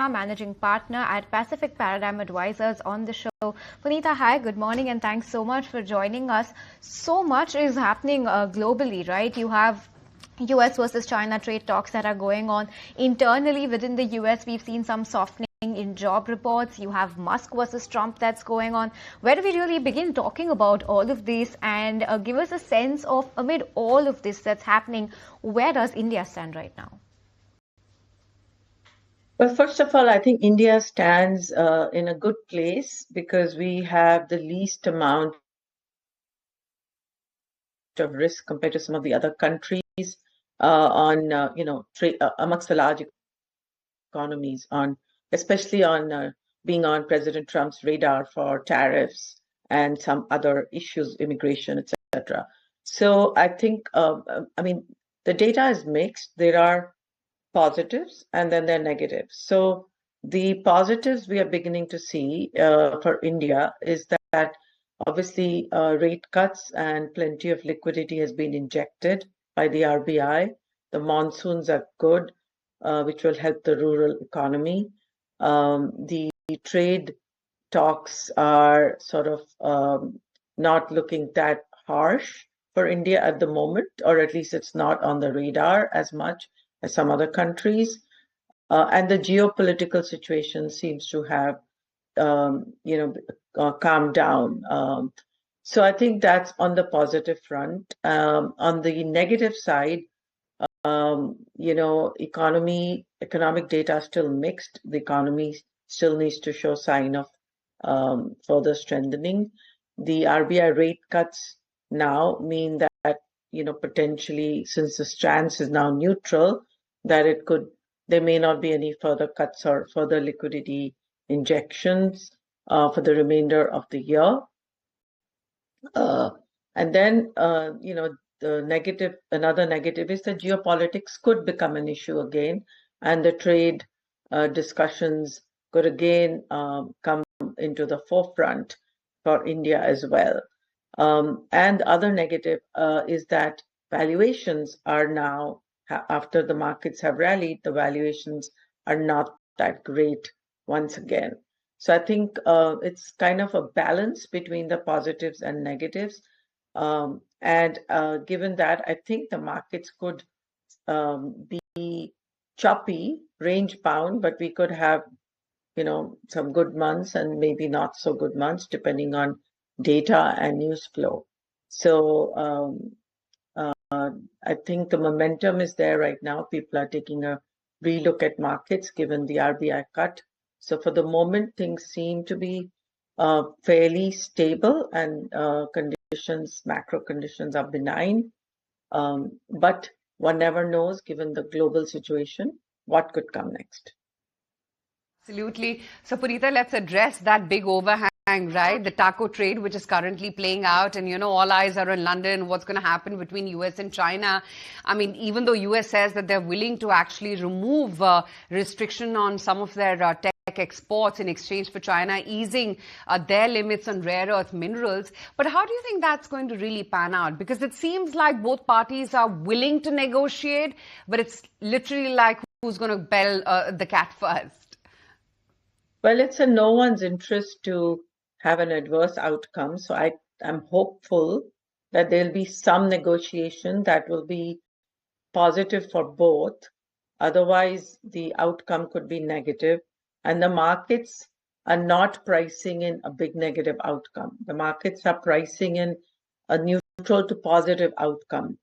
Managing Partner at Pacific Paradigm Advisors on the show. Punita, hi, good morning, and thanks so much for joining us. So much is happening globally, right? You have US versus China trade talks that are going on. Internally within the US, we've seen some softening in job reports. You have Musk versus Trump that's going on. Where do we really begin talking about all of this and give us a sense of, amid all of this that's happening, where does India stand right now? Well, first of all, I think India stands in a good place because we have the least amount of risk compared to some of the other countries amongst the large economies, especially on being on President Trump's radar for tariffs and some other issues, immigration, etc. So I think, the data is mixed. There are positives and then there are negatives. So the positives we are beginning to see for India is that obviously rate cuts and plenty of liquidity has been injected by the RBI. The monsoons are good, which will help the rural economy. The trade talks are sort of not looking that harsh for India at the moment, or at least it's not on the radar as much as some other countries. And the geopolitical situation seems to have, calmed down. So I think that's on the positive front. On the negative side, economic data are still mixed. The economy still needs to show sign of further strengthening. The RBI rate cuts now mean that, potentially, since the stance is now neutral, that there may not be any further cuts or further liquidity injections for the remainder of the year. And then, another negative is that geopolitics could become an issue again, and the trade discussions could again come into the forefront for India as well. And the other negative is that valuations are now, after the markets have rallied, the valuations are not that great once again. So I think it's kind of a balance between the positives and negatives. And given that, I think the markets could be choppy, range bound, but we could have, some good months and maybe not so good months, depending on data and news flow. So I think the momentum is there right now. People are taking a relook at markets given the RBI cut. So for the moment, things seem to be fairly stable and macro conditions are benign. But one never knows, given the global situation, what could come next. Absolutely. So, Punita, let's address that big overhang, right? The taco trade, which is currently playing out, and all eyes are on London. What's going to happen between US and China? I mean, even though US says that they're willing to actually remove restriction on some of their tech exports in exchange for China easing their limits on rare earth minerals. But how do you think that's going to really pan out? Because it seems like both parties are willing to negotiate, but it's literally like who's going to bell the cat first. Well, it's in no one's interest to have an adverse outcome. So I'm hopeful that there'll be some negotiation that will be positive for both. Otherwise, the outcome could be negative. And the markets are not pricing in a big negative outcome. The markets are pricing in a neutral to positive outcome,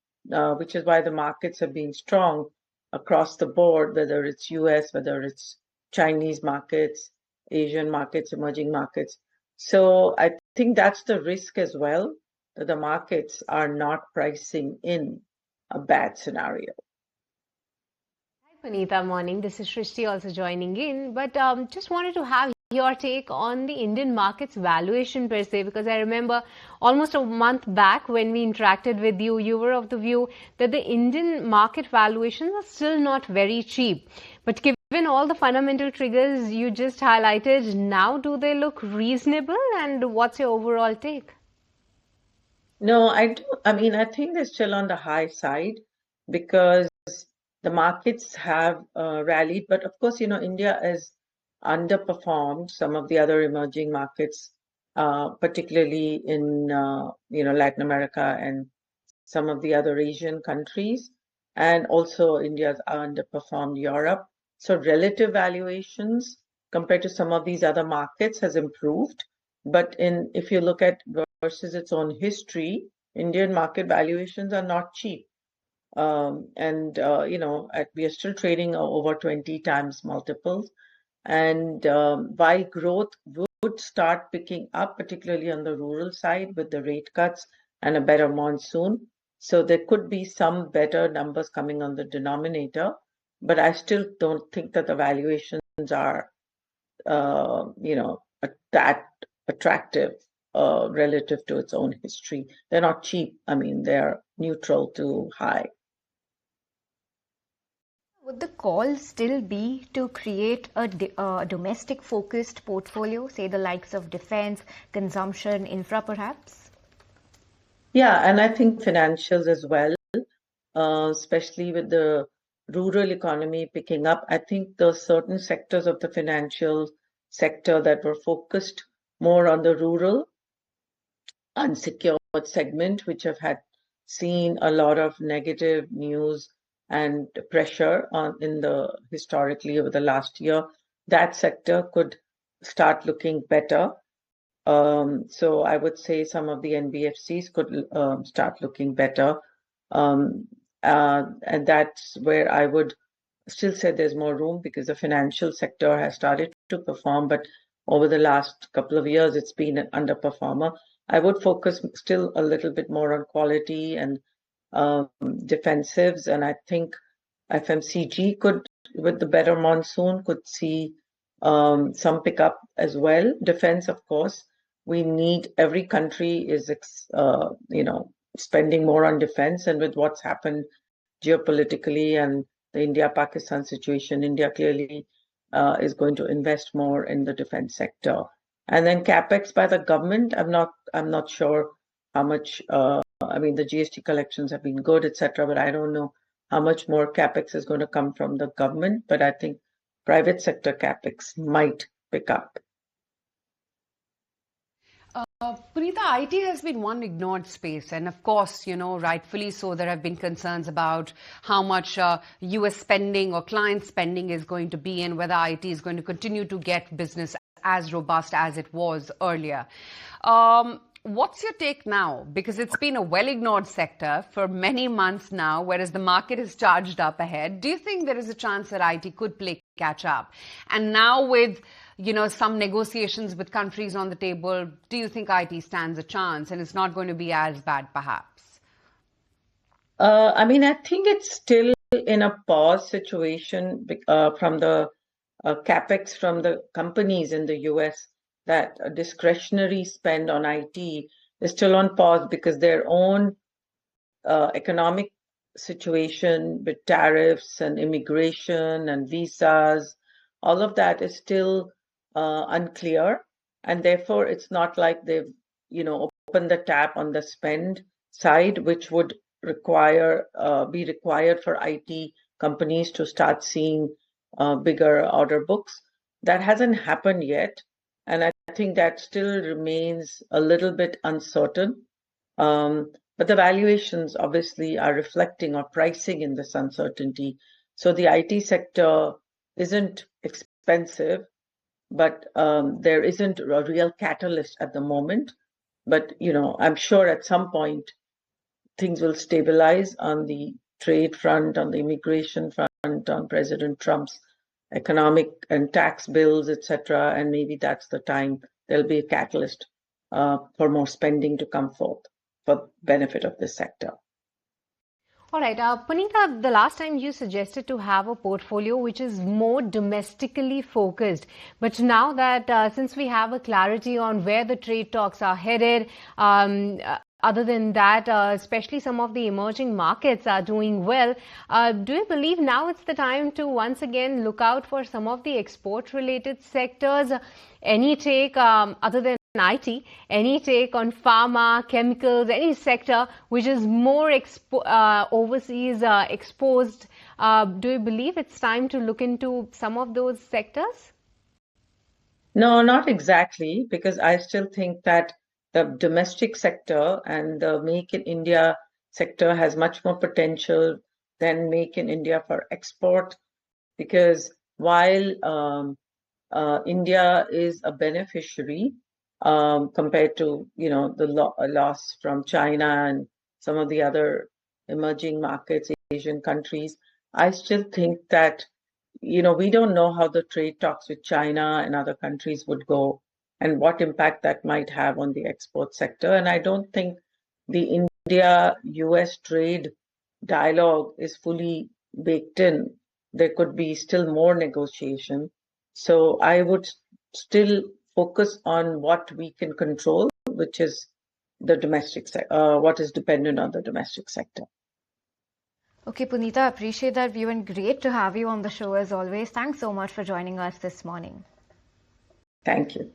which is why the markets have been strong across the board, whether it's US, whether it's Chinese markets, Asian markets, emerging markets. So I think that's the risk as well, that the markets are not pricing in a bad scenario. Hi, Punita. Morning. This is Shrishti also joining in. But just wanted to have your take on the Indian market's valuation per se, because I remember almost a month back when we interacted with you, you were of the view that the Indian market valuations are still not very cheap. But given all the fundamental triggers you just highlighted, now do they look reasonable, and what's your overall take? No, I do. I mean, I think they're still on the high side because the markets have rallied. But of course, India is underperformed some of the other emerging markets, particularly in Latin America and some of the other Asian countries, and also India's underperformed Europe. So relative valuations compared to some of these other markets has improved. But if you look at versus its own history, Indian market valuations are not cheap. We are still trading over 20 times multiples. And while growth would start picking up, particularly on the rural side with the rate cuts and a better monsoon, so there could be some better numbers coming on the denominator, but I still don't think that the valuations are, that attractive relative to its own history. They're not cheap. I mean, they're neutral to high. Would the call still be to create a domestic-focused portfolio, say the likes of defense, consumption, infra perhaps? Yeah, and I think financials as well, especially with the rural economy picking up. I think there are certain sectors of the financial sector that were focused more on the rural, unsecured segment, which have seen a lot of negative news and pressure historically over the last year. That sector could start looking better. So I would say some of the NBFCs could start looking better. And that's where I would still say there's more room, because the financial sector has started to perform, but over the last couple of years, it's been an underperformer. I would focus still a little bit more on quality and defensives, and I think FMCG could, with the better monsoon, could see some pickup as well. Defense, of course, every country is spending more on defense, and with what's happened geopolitically and the India-Pakistan situation, India clearly is going to invest more in the defense sector. And then capex by the government, I'm not sure how much. The GST collections have been good, etc., but I don't know how much more capex is going to come from the government. But I think private sector capex might pick up. Punita, IT has been one ignored space, and of course, rightfully so, there have been concerns about how much US spending or client spending is going to be, and whether IT is going to continue to get business as robust as it was earlier. What's your take now? Because it's been a well-ignored sector for many months now, whereas the market is charged up ahead. Do you think there is a chance that IT could play catch up? And now with, some negotiations with countries on the table, do you think IT stands a chance and it's not going to be as bad perhaps? I think it's still in a pause situation from the capex from the companies in the US. That discretionary spend on IT is still on pause because their own economic situation with tariffs and immigration and visas, all of that is still unclear. And therefore, it's not like they've, opened the tap on the spend side, which would be required for IT companies to start seeing bigger order books. That hasn't happened yet. And I think that still remains a little bit uncertain. But the valuations obviously are reflecting or pricing in this uncertainty. So the IT sector isn't expensive, but there isn't a real catalyst at the moment. But, I'm sure at some point things will stabilize on the trade front, on the immigration front, on President Trump's economic and tax bills, etc., and maybe that's the time there'll be a catalyst for more spending to come forth for benefit of this sector. All right, Punita, the last time you suggested to have a portfolio which is more domestically focused, but now that since we have a clarity on where the trade talks are headed, other than that, especially some of the emerging markets are doing well. Do you believe now it's the time to once again look out for some of the export-related sectors? Any take, other than IT, any take on pharma, chemicals, any sector which is more overseas exposed? Do you believe it's time to look into some of those sectors? No, not exactly, because I still think that the domestic sector and the Make in India sector has much more potential than Make in India for export, because while India is a beneficiary compared to, the loss from China and some of the other emerging markets, Asian countries, I still think that we don't know how the trade talks with China and other countries would go and what impact that might have on the export sector. And I don't think the India-US trade dialogue is fully baked in. There could be still more negotiation. So I would still focus on what we can control, which is the domestic sector, what is dependent on the domestic sector. Okay, Punita, appreciate that view and great to have you on the show as always. Thanks so much for joining us this morning. Thank you.